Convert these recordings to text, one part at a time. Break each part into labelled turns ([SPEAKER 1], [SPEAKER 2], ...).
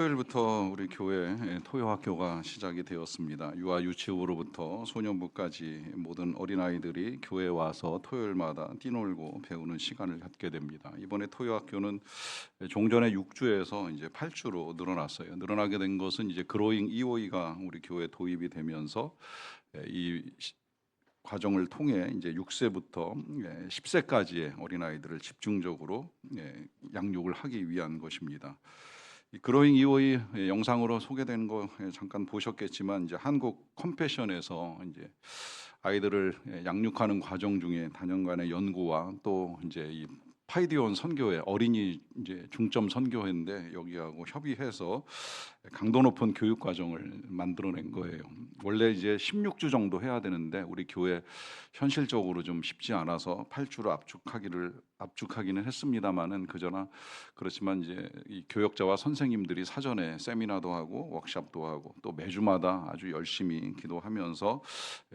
[SPEAKER 1] 토요일부터 우리 교회 토요학교가 시작이 되었습니다. 유아 유치부로부터 소년부까지 모든 어린아이들이 교회에 와서 토요일마다 뛰놀고 배우는 시간을 갖게 됩니다. 이번에 토요학교는 종전에 6주에서 이제 8주로 늘어났어요. 늘어나게 된 것은 이제 그로잉 EOE가 우리 교회에 도입이 되면서 이 과정을 통해 이제 6세부터 10세까지의 어린아이들을 집중적으로 양육을 하기 위한 것입니다. 이 그로잉 이오이 영상으로 소개된 거 잠깐 보셨겠지만 이제 한국 컴패션에서 이제 아이들을 양육하는 과정 중에 단연간의 연구와 또 이제 이 파이디온 선교회 어린이 이제 중점 선교회인데 여기하고 협의해서 강도 높은 교육 과정을 만들어낸 거예요. 원래 이제 16주 정도 해야 되는데 우리 교회 현실적으로 좀 쉽지 않아서 8주로 압축하기는 했습니다만은 그저나 그렇지만 이제 이 교역자와 선생님들이 사전에 세미나도 하고 워크숍도 하고 또 매주마다 아주 열심히 기도하면서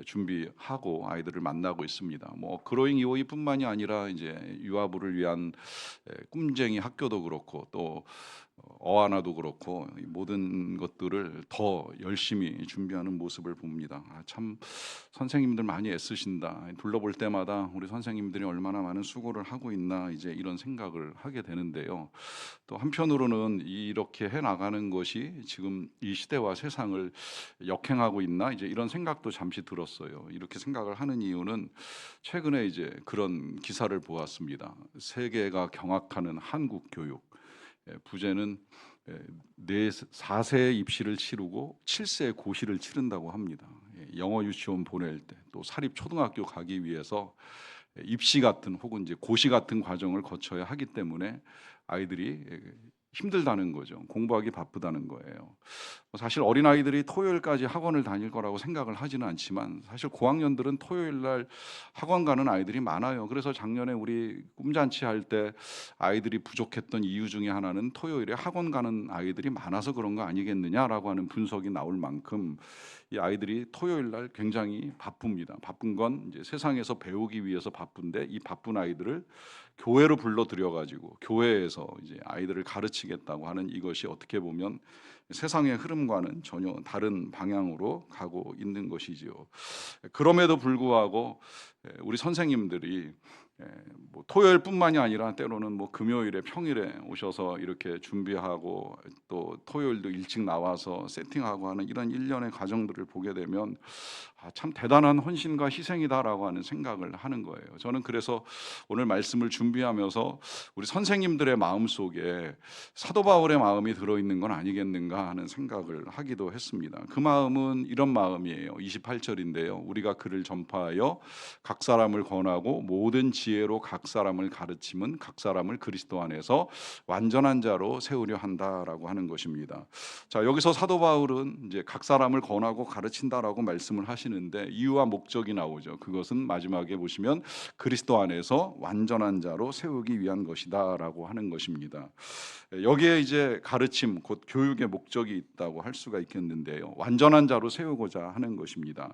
[SPEAKER 1] 준비하고 아이들을 만나고 있습니다. 뭐 그로잉 이오이뿐만이 아니라 이제 유아부를 위한 꿈쟁이 학교도 그렇고 또 어하나도 그렇고 모든 것들을 더 열심히 준비하는 모습을 봅니다. 참 선생님들 많이 애쓰신다. 둘러볼 때마다 우리 선생님들이 얼마나 많은 수고를 하고 있나 이제 이런 생각을 하게 되는데요. 또 한편으로는 이렇게 해 나가는 것이 지금 이 시대와 세상을 역행하고 있나 이제 이런 생각도 잠시 들었어요. 이렇게 생각을 하는 이유는 최근에 이제 그런 기사를 보았습니다. 세계가 경악하는 한국 교육. 부제는 4세 입시를 치르고 7세 고시를 치른다고 합니다. 영어 유치원 보낼 때 또 사립 초등학교 가기 위해서 입시 같은 혹은 이제 고시 같은 과정을 거쳐야 하기 때문에 아이들이 힘들다는 거죠. 공부하기 바쁘다는 거예요. 사실 어린아이들이 토요일까지 학원을 다닐 거라고 생각을 하지는 않지만 사실 고학년들은 토요일 날 학원 가는 아이들이 많아요. 그래서 작년에 우리 꿈잔치 할 때 아이들이 부족했던 이유 중에 하나는 토요일에 학원 가는 아이들이 많아서 그런 거 아니겠느냐라고 하는 분석이 나올 만큼 이 아이들이 토요일 날 굉장히 바쁩니다. 바쁜 건 이제 세상에서 배우기 위해서 바쁜데 이 바쁜 아이들을 교회로 불러들여 가지고 교회에서 이제 아이들을 가르치겠다고 하는 이것이 어떻게 보면 세상의 흐름과는 전혀 다른 방향으로 가고 있는 것이지요. 그럼에도 불구하고 우리 선생님들이 뭐 토요일뿐만이 아니라 때로는 뭐 금요일에 평일에 오셔서 이렇게 준비하고 또 토요일도 일찍 나와서 세팅하고 하는 이런 일련의 과정들을 보게 되면 참 대단한 헌신과 희생이다라고 하는 생각을 하는 거예요. 저는 그래서 오늘 말씀을 준비하면서 우리 선생님들의 마음 속에 사도 바울의 마음이 들어있는 건 아니겠는가 하는 생각을 하기도 했습니다. 그 마음은 이런 마음이에요. 28절인데요. 우리가 그를 전파하여 각 사람을 권하고 모든 지혜로 각 사람을 가르침은 각 사람을 그리스도 안에서 완전한 자로 세우려 한다라고 하는 것입니다. 자, 여기서 사도 바울은 이제 각 사람을 권하고 가르친다라고 말씀을 하시는데 이유와 목적이 나오죠. 그것은 마지막에 보시면 그리스도 안에서 완전한 자로 세우기 위한 것이다라고 하는 것입니다. 여기에 이제 가르침 곧 교육의 목적이 있다고 할 수가 있겠는데요. 완전한 자로 세우고자 하는 것입니다.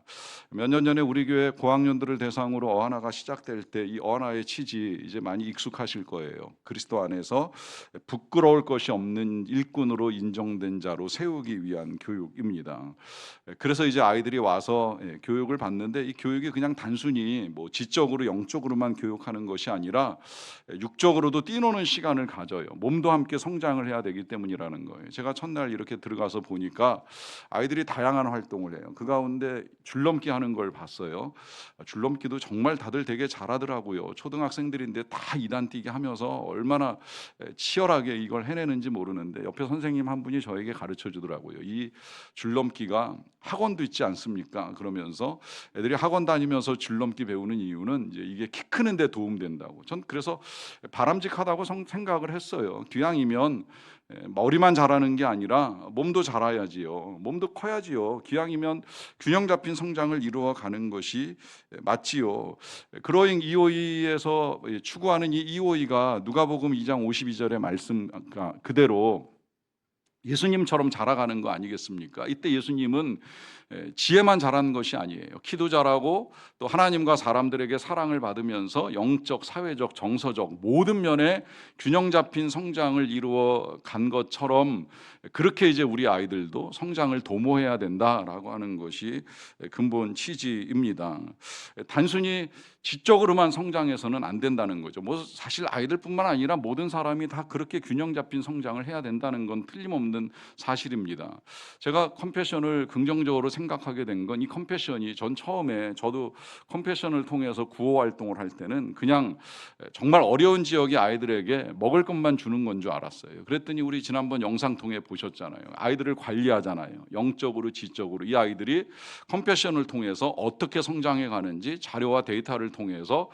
[SPEAKER 1] 몇 년 전에 우리 교회 고학년들을 대상으로 어하나가 시작될 때 이 어하나의 취지 이제 많이 익숙하실 거예요. 그리스도 안에서 부끄러울 것이 없는 일꾼으로 인정된 자로 세우기 위한 교육입니다. 그래서 이제 아이들이 와서 교육을 받는데 이 교육이 그냥 단순히 뭐 지적으로 영적으로만 교육하는 것이 아니라 육적으로도 뛰노는 시간을 가져요. 몸도 함께 성장을 해야 되기 때문이라는 거예요. 제가 첫날 이렇게 들어가서 보니까 아이들이 다양한 활동을 해요. 그 가운데 줄넘기 하는 걸 봤어요. 줄넘기도 정말 다들 되게 잘하더라고요. 초등학생들인데 다 2단 뛰기 하면서 얼마나 치열하게 이걸 해내는지 모르는데 옆에 선생님 한 분이 저에게 가르쳐 주더라고요. 이 줄넘기가 학원도 있지 않습니까? 그러면서 애들이 학원 다니면서 줄넘기 배우는 이유는 이제 이게 키 크는 데 도움된다고. 전 그래서 바람직하다고 생각을 했어요. 기왕이면 머리만 자라는 게 아니라 몸도 자라야지요. 몸도 커야지요. 기왕이면 균형 잡힌 성장을 이루어 가는 것이 맞지요. 그로잉 EOE에서 추구하는 이 EOE가 누가복음 2장 52절의 말씀 그대로 예수님처럼 자라가는 거 아니겠습니까? 이때 예수님은 지혜만 자라는 것이 아니에요. 키도 잘하고 또 하나님과 사람들에게 사랑을 받으면서 영적, 사회적, 정서적 모든 면에 균형 잡힌 성장을 이루어 간 것처럼 그렇게 이제 우리 아이들도 성장을 도모해야 된다라고 하는 것이 근본 취지입니다. 단순히 지적으로만 성장해서는 안 된다는 거죠. 뭐 사실 아이들뿐만 아니라 모든 사람이 다 그렇게 균형 잡힌 성장을 해야 된다는 건 틀림없는 사실입니다. 제가 컴패션을 긍정적으로 생각하게 된 건 이 컴패션이 전 처음에 저도 컴패션을 통해서 구호 활동을 할 때는 그냥 정말 어려운 지역의 아이들에게 먹을 것만 주는 건 줄 알았어요. 그랬더니 우리 지난번 영상 통해 보셨잖아요. 아이들을 관리하잖아요. 영적으로 지적으로 이 아이들이 컴패션을 통해서 어떻게 성장해 가는지 자료와 데이터를 통해서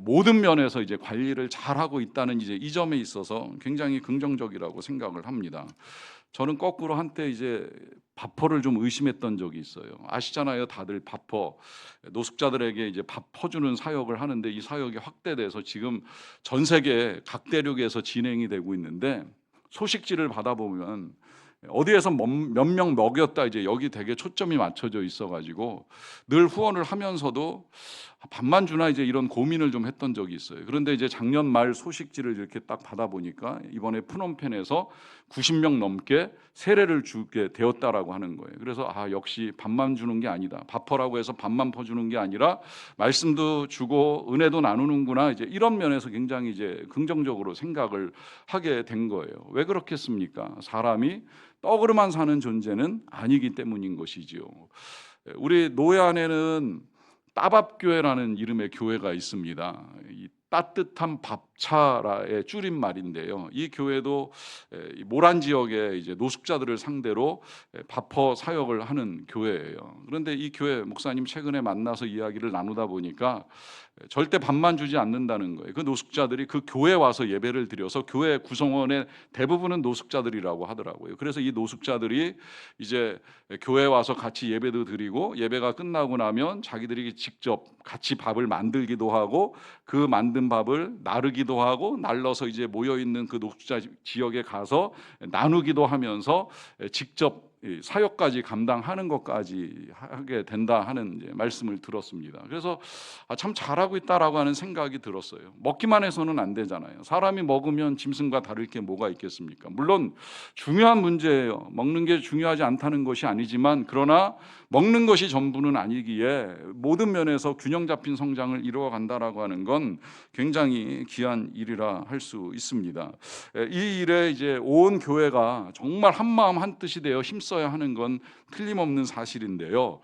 [SPEAKER 1] 모든 면에서 이제 관리를 잘하고 있다는 이제 이 점에 있어서 굉장히 긍정적이라고 생각을 합니다. 저는 거꾸로 한때 이제 바퍼를 좀 의심했던 적이 있어요. 아시잖아요, 다들 바퍼 노숙자들에게 이제 밥 퍼주는 사역을 하는데 이 사역이 확대돼서 지금 전 세계 각 대륙에서 진행이 되고 있는데 소식지를 받아보면 어디에서 몇 명 먹였다 이제 여기 되게 초점이 맞춰져 있어가지고 늘 후원을 하면서도 밥만 주나 이제 이런 고민을 좀 했던 적이 있어요. 그런데 이제 작년 말 소식지를 이렇게 딱 받아보니까 이번에 프놈펜에서 90명 넘게 세례를 주게 되었다라고 하는 거예요. 그래서 역시 밥만 주는 게 아니다. 밥퍼라고 해서 밥만 퍼주는 게 아니라 말씀도 주고 은혜도 나누는구나. 이제 이런 면에서 굉장히 이제 긍정적으로 생각을 하게 된 거예요. 왜 그렇겠습니까? 사람이 떡으로만 사는 존재는 아니기 때문인 것이지요. 우리 노회 안에는 따밥교회라는 이름의 교회가 있습니다. 이 따뜻한 밥차라의 줄임말인데요. 이 교회도 모란 지역의 이제 노숙자들을 상대로 밥퍼 사역을 하는 교회예요. 그런데 이 교회 목사님 최근에 만나서 이야기를 나누다 보니까 절대 밥만 주지 않는다는 거예요. 그 노숙자들이 그 교회에 와서 예배를 드려서 교회 구성원의 대부분은 노숙자들이라고 하더라고요. 그래서 이 노숙자들이 이제 교회에 와서 같이 예배도 드리고 예배가 끝나고 나면 자기들이 직접 같이 밥을 만들기도 하고 그 만든 밥을 나르기도 하고 날러서 이제 모여 있는 그 노숙자 지역에 가서 나누기도 하면서 직접 사역까지 감당하는 것까지 하게 된다 하는 이제 말씀을 들었습니다. 그래서 참 잘하고 있다라고 하는 생각이 들었어요. 먹기만 해서는 안 되잖아요. 사람이 먹으면 짐승과 다를 게 뭐가 있겠습니까? 물론 중요한 문제예요. 먹는 게 중요하지 않다는 것이 아니지만 그러나 먹는 것이 전부는 아니기에 모든 면에서 균형 잡힌 성장을 이루어 간다라고 하는 건 굉장히 귀한 일이라 할 수 있습니다. 이 일에 이제 온 교회가 정말 한 마음 한 뜻이 되어 힘써야 하는 건 틀림없는 사실인데요.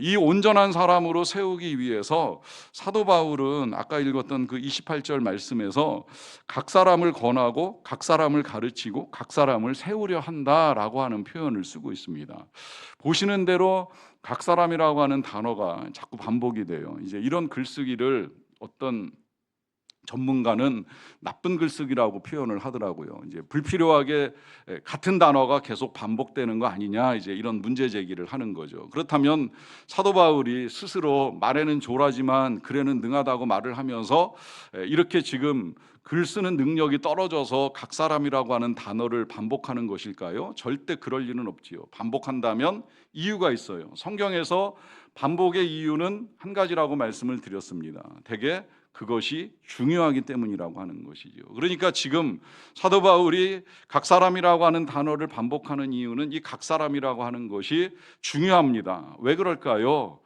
[SPEAKER 1] 이 온전한 사람으로 세우기 위해서 사도 바울은 아까 읽었던 그 28절 말씀에서 각 사람을 권하고 각 사람을 가르치고 각 사람을 세우려 한다라고 하는 표현을 쓰고 있습니다. 보시는 대로 각 사람이라고 하는 단어가 자꾸 반복이 돼요. 이제 이런 글쓰기를 어떤 전문가는 나쁜 글쓰기라고 표현을 하더라고요. 이제 불필요하게 같은 단어가 계속 반복되는 거 아니냐 이제 이런 문제 제기를 하는 거죠. 그렇다면 사도 바울이 스스로 말에는 조라지만 글에는 능하다고 말을 하면서 이렇게 지금 글 쓰는 능력이 떨어져서 각 사람이라고 하는 단어를 반복하는 것일까요? 절대 그럴 리는 없지요. 반복한다면 이유가 있어요. 성경에서 반복의 이유는 한 가지라고 말씀을 드렸습니다. 대개 그것이 중요하기 때문이라고 하는 것이죠. 그러니까 지금 사도 바울이 각 사람이라고 하는 단어를 반복하는 이유는 이 각 사람이라고 하는 것이 중요합니다. 왜 그럴까요?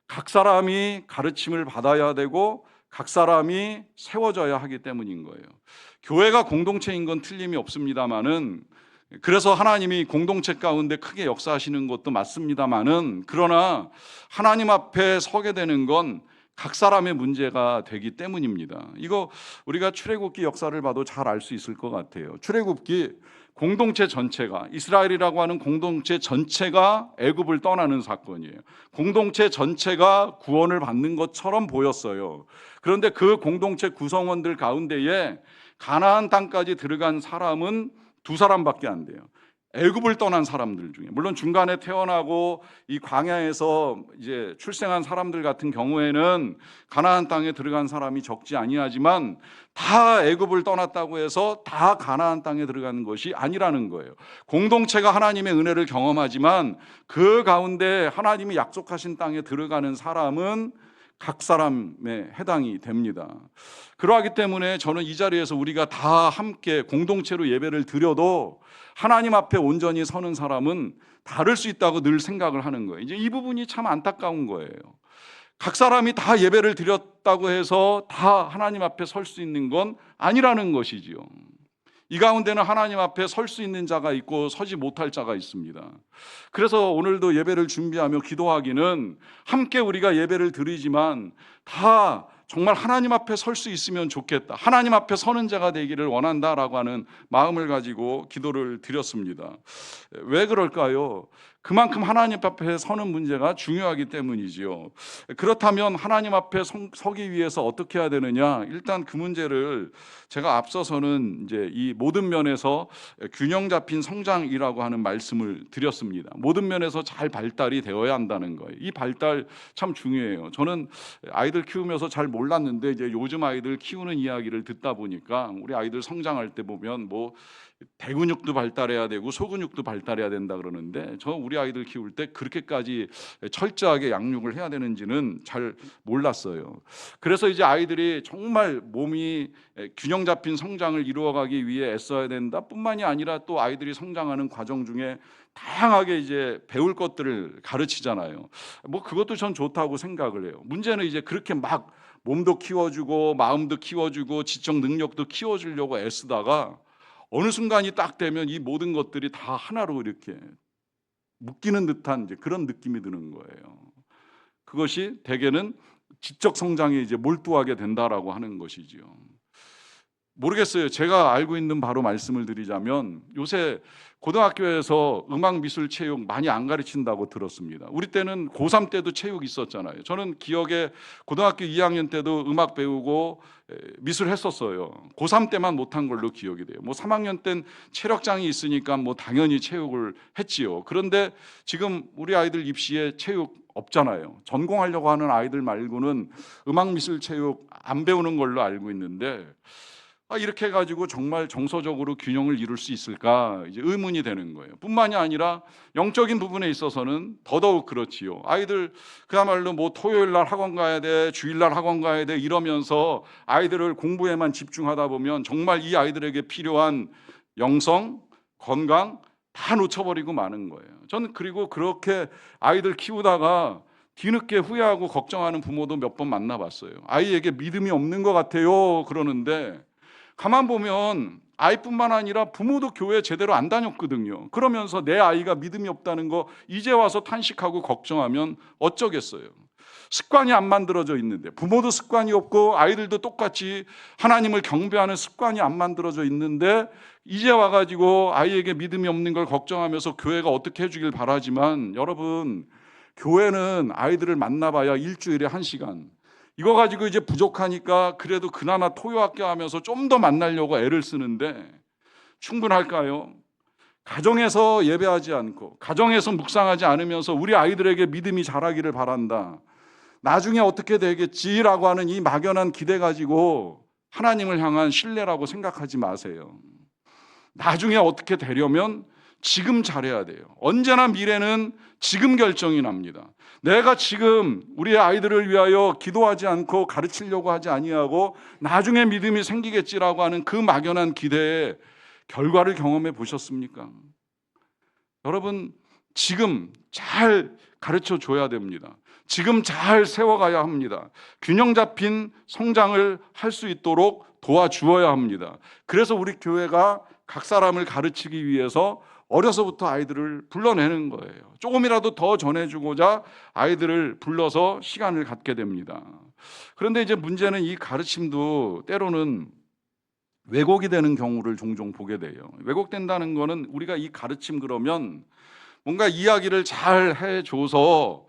[SPEAKER 1] 각 사람이 가르침을 받아야 되고 각 사람이 세워져야 하기 때문인 거예요. 교회가 공동체인 건 틀림이 없습니다만은 그래서 하나님이 공동체 가운데 크게 역사하시는 것도 맞습니다만은 그러나 하나님 앞에 서게 되는 건 각 사람의 문제가 되기 때문입니다. 이거 우리가 출애굽기 역사를 봐도 잘 알 수 있을 것 같아요. 출애굽기 공동체 전체가 이스라엘이라고 하는 공동체 전체가 애굽을 떠나는 사건이에요. 공동체 전체가 구원을 받는 것처럼 보였어요. 그런데 그 공동체 구성원들 가운데에 가나안 땅까지 들어간 사람은 2사람밖에 안 돼요. 애굽을 떠난 사람들 중에, 물론 중간에 태어나고 이 광야에서 이제 출생한 사람들 같은 경우에는 가나안 땅에 들어간 사람이 적지 아니하지만 다 애굽을 떠났다고 해서 다 가나안 땅에 들어가는 것이 아니라는 거예요. 공동체가 하나님의 은혜를 경험하지만 그 가운데 하나님이 약속하신 땅에 들어가는 사람은 각 사람에 해당이 됩니다. 그러하기 때문에 저는 이 자리에서 우리가 다 함께 공동체로 예배를 드려도 하나님 앞에 온전히 서는 사람은 다를 수 있다고 늘 생각을 하는 거예요. 이제 이 부분이 참 안타까운 거예요. 각 사람이 다 예배를 드렸다고 해서 다 하나님 앞에 설 수 있는 건 아니라는 것이지요. 이 가운데는 하나님 앞에 설 수 있는 자가 있고 서지 못할 자가 있습니다. 그래서 오늘도 예배를 준비하며 기도하기는 함께 우리가 예배를 드리지만 다 정말 하나님 앞에 설 수 있으면 좋겠다, 하나님 앞에 서는 자가 되기를 원한다라고 하는 마음을 가지고 기도를 드렸습니다. 왜 그럴까요? 그만큼 하나님 앞에 서는 문제가 중요하기 때문이지요. 그렇다면 하나님 앞에 서기 위해서 어떻게 해야 되느냐? 일단 그 문제를 제가 앞서서는 이제 이 모든 면에서 균형 잡힌 성장이라고 하는 말씀을 드렸습니다. 모든 면에서 잘 발달이 되어야 한다는 거예요. 이 발달 참 중요해요. 저는 아이들 키우면서 잘 몰랐는데 이제 요즘 아이들 키우는 이야기를 듣다 보니까 우리 아이들 성장할 때 보면 뭐 대근육도 발달해야 되고 소근육도 발달해야 된다 그러는데, 저 우리 아이들 키울 때 그렇게까지 철저하게 양육을 해야 되는지는 잘 몰랐어요. 그래서 이제 아이들이 정말 몸이 균형 잡힌 성장을 이루어가기 위해 애써야 된다 뿐만이 아니라 또 아이들이 성장하는 과정 중에 다양하게 이제 배울 것들을 가르치잖아요. 뭐 그것도 전 좋다고 생각을 해요. 문제는 이제 그렇게 막 몸도 키워주고 마음도 키워주고 지적 능력도 키워주려고 애쓰다가 어느 순간이 딱 되면 이 모든 것들이 다 하나로 이렇게 묶이는 듯한 이제 그런 느낌이 드는 거예요. 그것이 대개는 지적 성장에 이제 몰두하게 된다라고 하는 것이지요. 모르겠어요. 제가 알고 있는 바로 말씀을 드리자면 요새 고등학교에서 음악 미술 체육 많이 안 가르친다고 들었습니다. 우리 때는 고3 때도 체육 있었잖아요. 저는 기억에 고등학교 2학년 때도 음악 배우고 미술 했었어요. 고3 때만 못한 걸로 기억이 돼요. 뭐 3학년 땐 체력장이 있으니까 뭐 당연히 체육을 했지요. 그런데 지금 우리 아이들 입시에 체육 없잖아요. 전공하려고 하는 아이들 말고는 음악 미술 체육 안 배우는 걸로 알고 있는데, 이렇게 해가지고 정말 정서적으로 균형을 이룰 수 있을까 이제 의문이 되는 거예요. 뿐만이 아니라 영적인 부분에 있어서는 더더욱 그렇지요. 아이들 그야말로 뭐 토요일 날 학원 가야 돼, 주일 날 학원 가야 돼 이러면서 아이들을 공부에만 집중하다 보면 정말 이 아이들에게 필요한 영성, 건강 다 놓쳐버리고 마는 거예요. 저는 그리고 그렇게 아이들 키우다가 뒤늦게 후회하고 걱정하는 부모도 몇 번 만나봤어요. 아이에게 믿음이 없는 것 같아요 그러는데, 가만 보면 아이뿐만 아니라 부모도 교회 제대로 안 다녔거든요. 그러면서 내 아이가 믿음이 없다는 거 이제 와서 탄식하고 걱정하면 어쩌겠어요. 습관이 안 만들어져 있는데, 부모도 습관이 없고 아이들도 똑같이 하나님을 경배하는 습관이 안 만들어져 있는데, 이제 와가지고 아이에게 믿음이 없는 걸 걱정하면서 교회가 어떻게 해주길 바라지만, 여러분 교회는 아이들을 만나봐야 일주일에 1시간, 이거 가지고 이제 부족하니까 그래도 그나마 토요학교 하면서 좀 더 만나려고 애를 쓰는데 충분할까요? 가정에서 예배하지 않고 가정에서 묵상하지 않으면서 우리 아이들에게 믿음이 자라기를 바란다, 나중에 어떻게 되겠지라고 하는 이 막연한 기대 가지고 하나님을 향한 신뢰라고 생각하지 마세요. 나중에 어떻게 되려면 지금 잘해야 돼요. 언제나 미래는 지금 결정이 납니다. 내가 지금 우리 아이들을 위하여 기도하지 않고 가르치려고 하지 아니하고 나중에 믿음이 생기겠지라고 하는 그 막연한 기대의 결과를 경험해 보셨습니까? 여러분, 지금 잘 가르쳐 줘야 됩니다. 지금 잘 세워가야 합니다. 균형 잡힌 성장을 할 수 있도록 도와주어야 합니다. 그래서 우리 교회가 각 사람을 가르치기 위해서 어려서부터 아이들을 불러내는 거예요. 조금이라도 더 전해주고자 아이들을 불러서 시간을 갖게 됩니다. 그런데 이제 문제는 이 가르침도 때로는 왜곡이 되는 경우를 종종 보게 돼요. 왜곡된다는 거는 우리가 이 가르침 그러면 뭔가 이야기를 잘 해줘서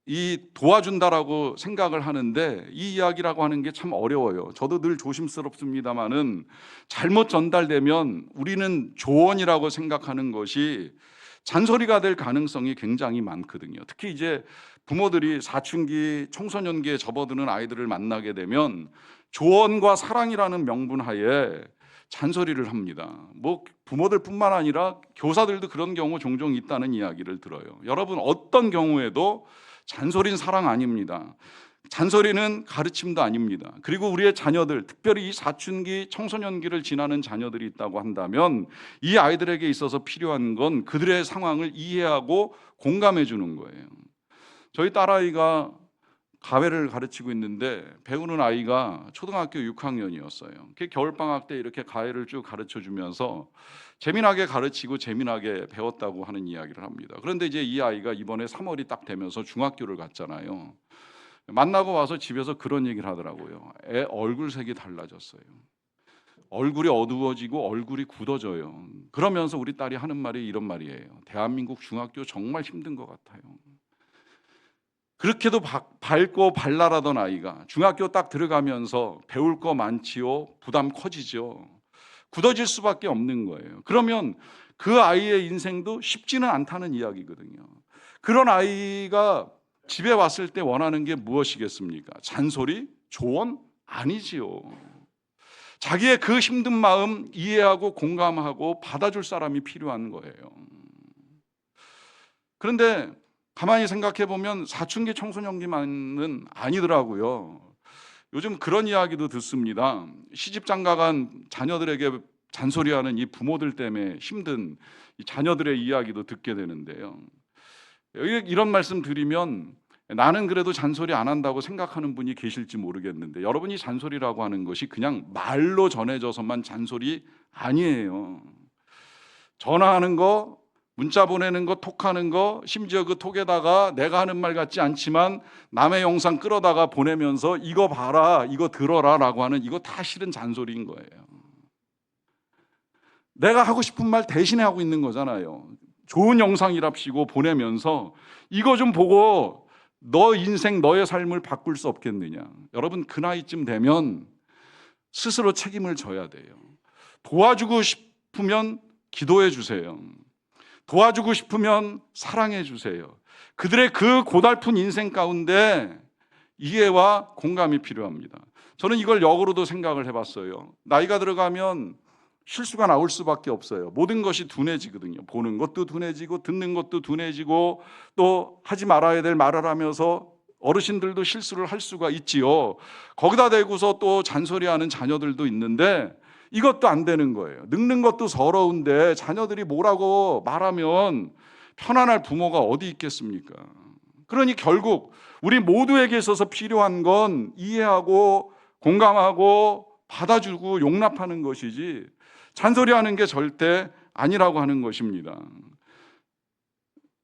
[SPEAKER 1] 이 도와준다라고 생각을 하는데 이 이야기라고 하는 게 참 어려워요. 저도 늘 조심스럽습니다만은 잘못 전달되면 우리는 조언이라고 생각하는 것이 잔소리가 될 가능성이 굉장히 많거든요. 특히 이제 부모들이 사춘기, 청소년기에 접어드는 아이들을 만나게 되면 조언과 사랑이라는 명분 하에 잔소리를 합니다. 뭐 부모들뿐만 아니라 교사들도 그런 경우 종종 있다는 이야기를 들어요. 여러분, 어떤 경우에도 잔소리는 사랑 아닙니다. 잔소리는 가르침도 아닙니다. 그리고 우리의 자녀들, 특별히 이 사춘기, 청소년기를 지나는 자녀들이 있다고 한다면 이 아이들에게 있어서 필요한 건 그들의 상황을 이해하고 공감해 주는 거예요. 저희 딸아이가 가회를 가르치고 있는데 배우는 아이가 초등학교 6학년이었어요. 겨울방학 때 이렇게 가회를 쭉 가르쳐 주면서 재미나게 가르치고 재미나게 배웠다고 하는 이야기를 합니다. 그런데 이제 이 아이가 이번에 3월이 딱 되면서 중학교를 갔잖아요. 만나고 와서 집에서 그런 얘기를 하더라고요. 애 얼굴색이 달라졌어요. 얼굴이 어두워지고 얼굴이 굳어져요. 그러면서 우리 딸이 하는 말이 이런 말이에요. 대한민국 중학교 정말 힘든 것 같아요. 그렇게도 밝고 발랄하던 아이가 중학교 딱 들어가면서 배울 거 많지요. 부담 커지죠. 굳어질 수밖에 없는 거예요. 그러면 그 아이의 인생도 쉽지는 않다는 이야기거든요. 그런 아이가 집에 왔을 때 원하는 게 무엇이겠습니까? 잔소리? 조언? 아니지요. 자기의 그 힘든 마음 이해하고 공감하고 받아줄 사람이 필요한 거예요. 그런데 가만히 생각해 보면 사춘기 청소년기만은 아니더라고요. 요즘 그런 이야기도 듣습니다. 시집 장가간 자녀들에게 잔소리하는 이 부모들 때문에 힘든 이 자녀들의 이야기도 듣게 되는데요. 이런 말씀 드리면 나는 그래도 잔소리 안 한다고 생각하는 분이 계실지 모르겠는데 여러분이 잔소리라고 하는 것이 그냥 말로 전해져서만 잔소리 아니에요. 전화하는 거, 문자 보내는 거, 톡하는 거, 심지어 그 톡에다가 내가 하는 말 같지 않지만 남의 영상 끌어다가 보내면서 이거 봐라, 이거 들어라 라고 하는 이거 다 실은 잔소리인 거예요. 내가 하고 싶은 말 대신에 하고 있는 거잖아요. 좋은 영상이랍시고 보내면서 이거 좀 보고 너 인생, 너의 삶을 바꿀 수 없겠느냐. 여러분, 그 나이쯤 되면 스스로 책임을 져야 돼요. 도와주고 싶으면 기도해 주세요. 도와주고 싶으면 사랑해 주세요. 그들의 그 고달픈 인생 가운데 이해와 공감이 필요합니다. 저는 이걸 역으로도 생각을 해봤어요. 나이가 들어가면 실수가 나올 수밖에 없어요. 모든 것이 둔해지거든요. 보는 것도 둔해지고 듣는 것도 둔해지고 또 하지 말아야 될 말을 하면서 어르신들도 실수를 할 수가 있지요. 거기다 대고서 또 잔소리하는 자녀들도 있는데 이것도 안 되는 거예요. 늙는 것도 서러운데 자녀들이 뭐라고 말하면 편안할 부모가 어디 있겠습니까? 그러니 결국 우리 모두에게 있어서 필요한 건 이해하고 공감하고 받아주고 용납하는 것이지 잔소리하는 게 절대 아니라고 하는 것입니다.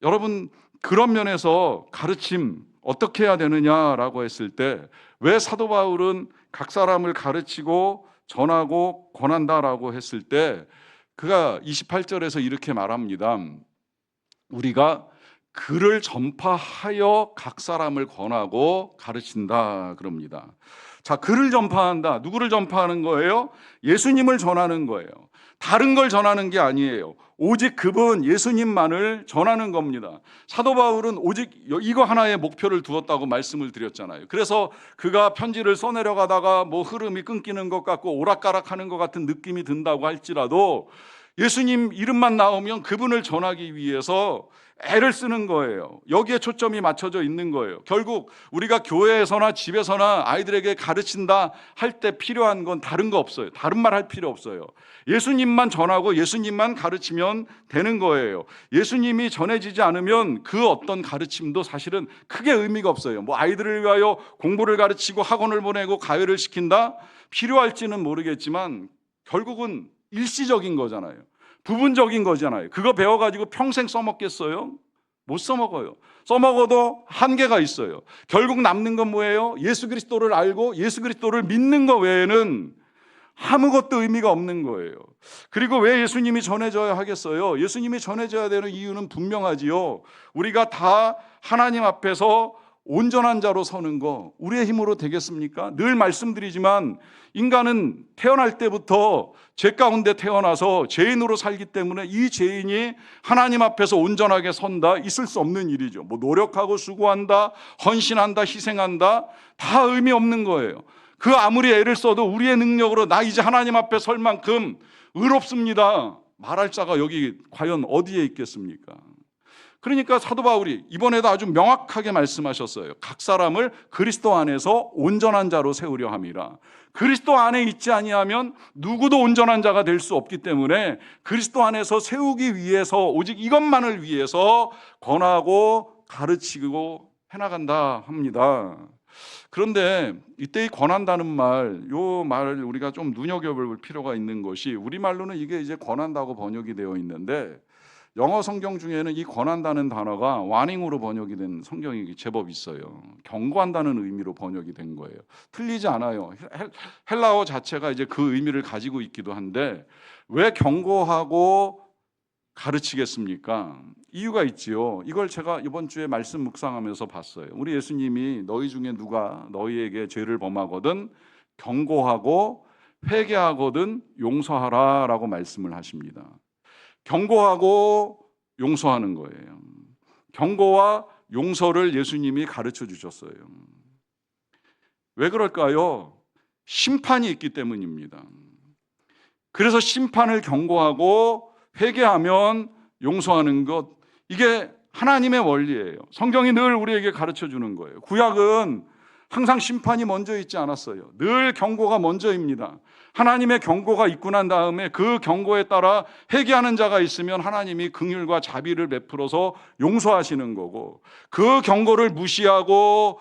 [SPEAKER 1] 여러분, 그런 면에서 가르침 어떻게 해야 되느냐라고 했을 때 왜 사도 바울은 각 사람을 가르치고 전하고 권한다라고 했을 때 그가 28절에서 이렇게 말합니다. 우리가 글을 전파하여 각 사람을 권하고 가르친다 그럽니다. 자, 글을 전파한다. 누구를 전파하는 거예요? 예수님을 전하는 거예요. 다른 걸 전하는 게 아니에요. 오직 그분 예수님만을 전하는 겁니다. 사도 바울은 오직 이거 하나의 목표를 두었다고 말씀을 드렸잖아요. 그래서 그가 편지를 써내려가다가 뭐 흐름이 끊기는 것 같고 오락가락하는 것 같은 느낌이 든다고 할지라도 예수님 이름만 나오면 그분을 전하기 위해서 애를 쓰는 거예요. 여기에 초점이 맞춰져 있는 거예요. 결국 우리가 교회에서나 집에서나 아이들에게 가르친다 할 때 필요한 건 다른 거 없어요. 다른 말 할 필요 없어요. 예수님만 전하고 예수님만 가르치면 되는 거예요. 예수님이 전해지지 않으면 그 어떤 가르침도 사실은 크게 의미가 없어요. 뭐 아이들을 위하여 공부를 가르치고 학원을 보내고 가회를 시킨다? 필요할지는 모르겠지만 결국은 일시적인 거잖아요. 부분적인 거잖아요. 그거 배워가지고 평생 써먹겠어요? 못 써먹어요. 써먹어도 한계가 있어요. 결국 남는 건 뭐예요? 예수 그리스도를 알고 예수 그리스도를 믿는 것 외에는 아무것도 의미가 없는 거예요. 그리고 왜 예수님이 전해져야 하겠어요? 예수님이 전해져야 되는 이유는 분명하지요. 우리가 다 하나님 앞에서 온전한 자로 서는 거 우리의 힘으로 되겠습니까? 늘 말씀드리지만 인간은 태어날 때부터 죄 가운데 태어나서 죄인으로 살기 때문에 이 죄인이 하나님 앞에서 온전하게 선다, 있을 수 없는 일이죠. 뭐 노력하고 수고한다, 헌신한다, 희생한다, 다 의미 없는 거예요. 그 아무리 애를 써도 우리의 능력으로 나 이제 하나님 앞에 설 만큼 의롭습니다 말할 자가 여기 과연 어디에 있겠습니까? 그러니까 사도 바울이 이번에도 아주 명확하게 말씀하셨어요. 각 사람을 그리스도 안에서 온전한 자로 세우려 함이라. 그리스도 안에 있지 아니하면 누구도 온전한 자가 될 수 없기 때문에 그리스도 안에서 세우기 위해서, 오직 이것만을 위해서 권하고 가르치고 해나간다 합니다. 그런데 이때 이 권한다는 말, 요 말을 우리가 좀 눈여겨볼 필요가 있는 것이, 우리말로는 이게 이제 권한다고 번역이 되어 있는데 영어 성경 중에는 이 권한다는 단어가 와닝으로 번역이 된 성경이 제법 있어요. 경고한다는 의미로 번역이 된 거예요. 틀리지 않아요. 헬라어 자체가 이제 그 의미를 가지고 있기도 한데 왜 경고하고 가르치겠습니까? 이유가 있지요. 이걸 제가 이번 주에 말씀 묵상하면서 봤어요. 우리 예수님이 너희 중에 누가 너희에게 죄를 범하거든 경고하고 회개하거든 용서하라라고 말씀을 하십니다. 경고하고 용서하는 거예요. 경고와 용서를 예수님이 가르쳐 주셨어요. 왜 그럴까요? 심판이 있기 때문입니다. 그래서 심판을 경고하고 회개하면 용서하는 것, 이게 하나님의 원리예요. 성경이 늘 우리에게 가르쳐 주는 거예요. 구약은 항상 심판이 먼저 있지 않았어요. 늘 경고가 먼저입니다. 하나님의 경고가 있고 난 다음에 그 경고에 따라 회개하는 자가 있으면 하나님이 긍휼과 자비를 베풀어서 용서하시는 거고, 그 경고를 무시하고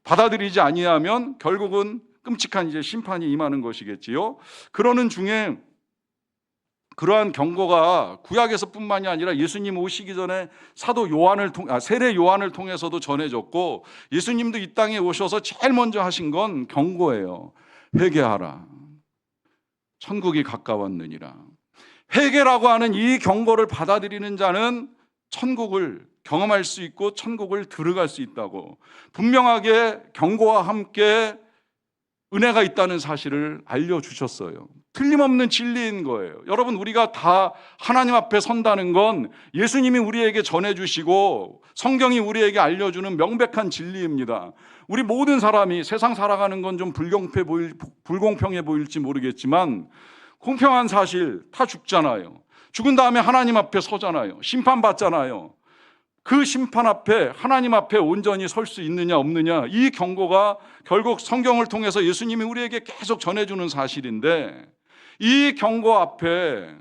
[SPEAKER 1] 받아들이지 아니하면 결국은 끔찍한 이제 심판이 임하는 것이겠지요. 그러는 중에 그러한 경고가 구약에서뿐만이 아니라 예수님 오시기 전에 세례 요한을 통해서도 전해졌고, 예수님도 이 땅에 오셔서 제일 먼저 하신 건 경고예요. 회개하라. 천국이 가까웠느니라. 회개라고 하는 이 경고를 받아들이는 자는 천국을 경험할 수 있고 천국을 들어갈 수 있다고, 분명하게 경고와 함께 은혜가 있다는 사실을 알려주셨어요. 틀림없는 진리인 거예요. 여러분, 우리가 다 하나님 앞에 선다는 건 예수님이 우리에게 전해주시고 성경이 우리에게 알려주는 명백한 진리입니다. 우리 모든 사람이 세상 살아가는 건 좀 불공평해 보일지 모르겠지만 공평한 사실, 다 죽잖아요. 죽은 다음에 하나님 앞에 서잖아요. 심판받잖아요. 그 심판 앞에, 하나님 앞에 온전히 설 수 있느냐 없느냐, 이 경고가 결국 성경을 통해서 예수님이 우리에게 계속 전해주는 사실인데, 이 경고 앞에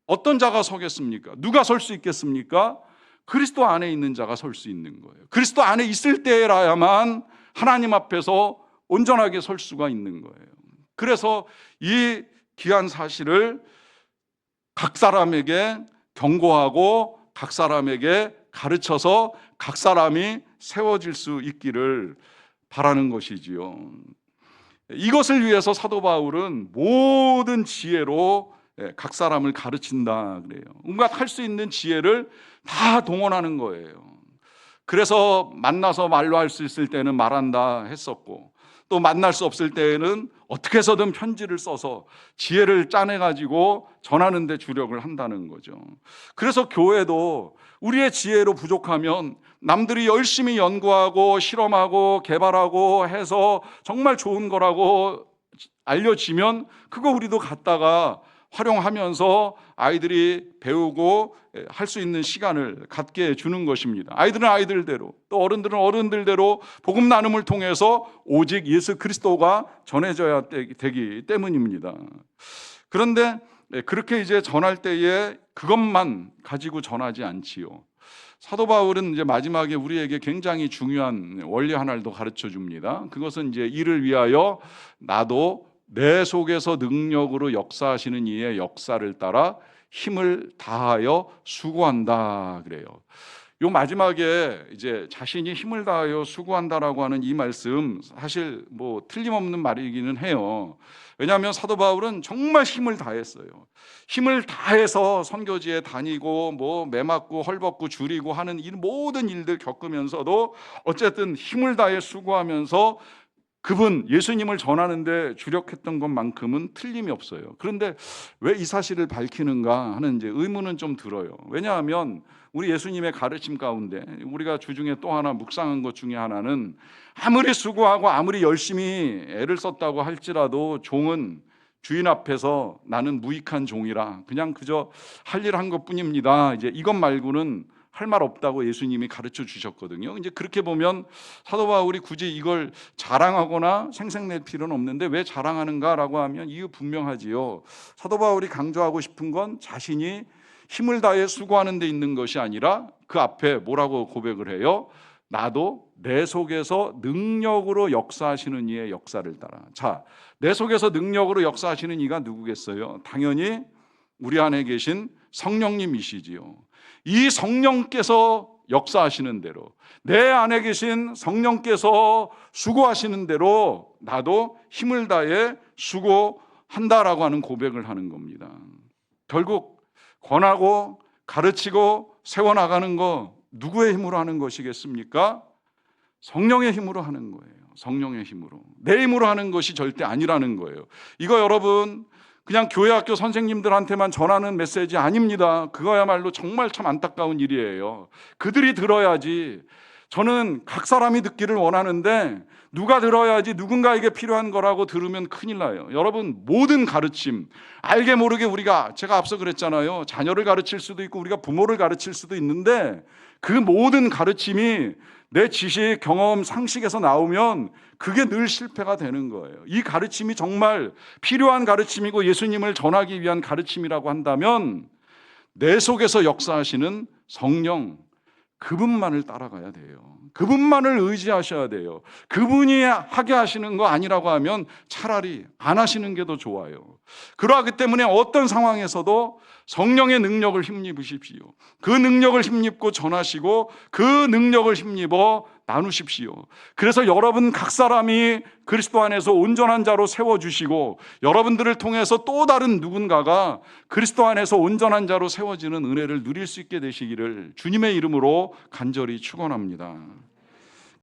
[SPEAKER 1] 어떤 자가 서겠습니까? 누가 설 수 있겠습니까? 그리스도 안에 있는 자가 설 수 있는 거예요. 그리스도 안에 있을 때라야만 하나님 앞에서 온전하게 설 수가 있는 거예요. 그래서 이 귀한 사실을 각 사람에게 경고하고 각 사람에게 가르쳐서 각 사람이 세워질 수 있기를 바라는 것이지요. 이것을 위해서 사도 바울은 모든 지혜로 각 사람을 가르친다 그래요. 온갖 할 수 있는 지혜를 다 동원하는 거예요. 그래서 만나서 말로 할 수 있을 때는 말한다 했었고, 또 만날 수 없을 때에는 어떻게 해서든 편지를 써서 지혜를 짜내가지고 전하는 데 주력을 한다는 거죠. 그래서 교회도 우리의 지혜로 부족하면 남들이 열심히 연구하고 실험하고 개발하고 해서 정말 좋은 거라고 알려지면 그거 우리도 갖다가 활용하면서 아이들이 배우고 할 수 있는 시간을 갖게 해주는 것입니다. 아이들은 아이들대로, 또 어른들은 어른들대로 복음 나눔을 통해서 오직 예수 그리스도가 전해져야 되기 때문입니다. 그런데 그렇게 이제 전할 때에 그것만 가지고 전하지 않지요. 사도 바울은 이제 마지막에 우리에게 굉장히 중요한 원리 하나를 더 가르쳐 줍니다. 그것은 이제 이를 위하여 나도 내 속에서 능력으로 역사하시는 이의 역사를 따라 힘을 다하여 수고한다 그래요. 요 마지막에 이제 자신이 힘을 다하여 수고한다라고 하는 이 말씀, 사실 뭐 틀림없는 말이기는 해요. 왜냐하면 사도 바울은 정말 힘을 다했어요. 힘을 다해서 선교지에 다니고 뭐 매맞고 헐벗고 줄이고 하는 이 모든 일들 겪으면서도 어쨌든 힘을 다해 수고하면서 그분 예수님을 전하는데 주력했던 것만큼은 틀림이 없어요. 그런데 왜 이 사실을 밝히는가 하는 이제 의문은 좀 들어요. 왜냐하면 우리 예수님의 가르침 가운데 우리가 주중에 또 하나 묵상한 것 중에 하나는 아무리 수고하고 아무리 열심히 애를 썼다고 할지라도 종은 주인 앞에서 나는 무익한 종이라 그냥 그저 할 일 한 것뿐입니다. 이제 이것 말고는 할 말 없다고 예수님이 가르쳐 주셨거든요. 이제 그렇게 보면 사도 바울이 굳이 이걸 자랑하거나 생색낼 필요는 없는데 왜 자랑하는가라고 하면 이유 분명하지요. 사도 바울이 강조하고 싶은 건 자신이 힘을 다해 수고하는 데 있는 것이 아니라 그 앞에 뭐라고 고백을 해요? 나도 내 속에서 능력으로 역사하시는 이의 역사를 따라. 자, 내 속에서 능력으로 역사하시는 이가 누구겠어요? 당연히 우리 안에 계신 성령님이시지요. 이 성령께서 역사하시는 대로, 내 안에 계신 성령께서 수고하시는 대로 나도 힘을 다해 수고한다라고 하는 고백을 하는 겁니다. 결국 권하고 가르치고 세워나가는 거 누구의 힘으로 하는 것이겠습니까? 성령의 힘으로 하는 거예요. 성령의 힘으로. 내 힘으로 하는 것이 절대 아니라는 거예요. 이거 여러분 그냥 교회 학교 선생님들한테만 전하는 메시지 아닙니다. 그거야말로 정말 참 안타까운 일이에요. 그들이 들어야지. 저는 각 사람이 듣기를 원하는데 누가 들어야지 누군가에게 필요한 거라고 들으면 큰일 나요. 여러분 모든 가르침 알게 모르게 우리가 제가 앞서 그랬잖아요. 자녀를 가르칠 수도 있고 우리가 부모를 가르칠 수도 있는데 그 모든 가르침이 내 지식, 경험, 상식에서 나오면 그게 늘 실패가 되는 거예요. 이 가르침이 정말 필요한 가르침이고 예수님을 전하기 위한 가르침이라고 한다면 내 속에서 역사하시는 성령, 그분만을 따라가야 돼요. 그분만을 의지하셔야 돼요. 그분이 하게 하시는 거 아니라고 하면 차라리 안 하시는 게 더 좋아요. 그러하기 때문에 어떤 상황에서도 성령의 능력을 힘입으십시오. 그 능력을 힘입고 전하시고 그 능력을 힘입어 나누십시오. 그래서 여러분 각 사람이 그리스도 안에서 온전한 자로 세워주시고 여러분들을 통해서 또 다른 누군가가 그리스도 안에서 온전한 자로 세워지는 은혜를 누릴 수 있게 되시기를 주님의 이름으로 간절히 축원합니다.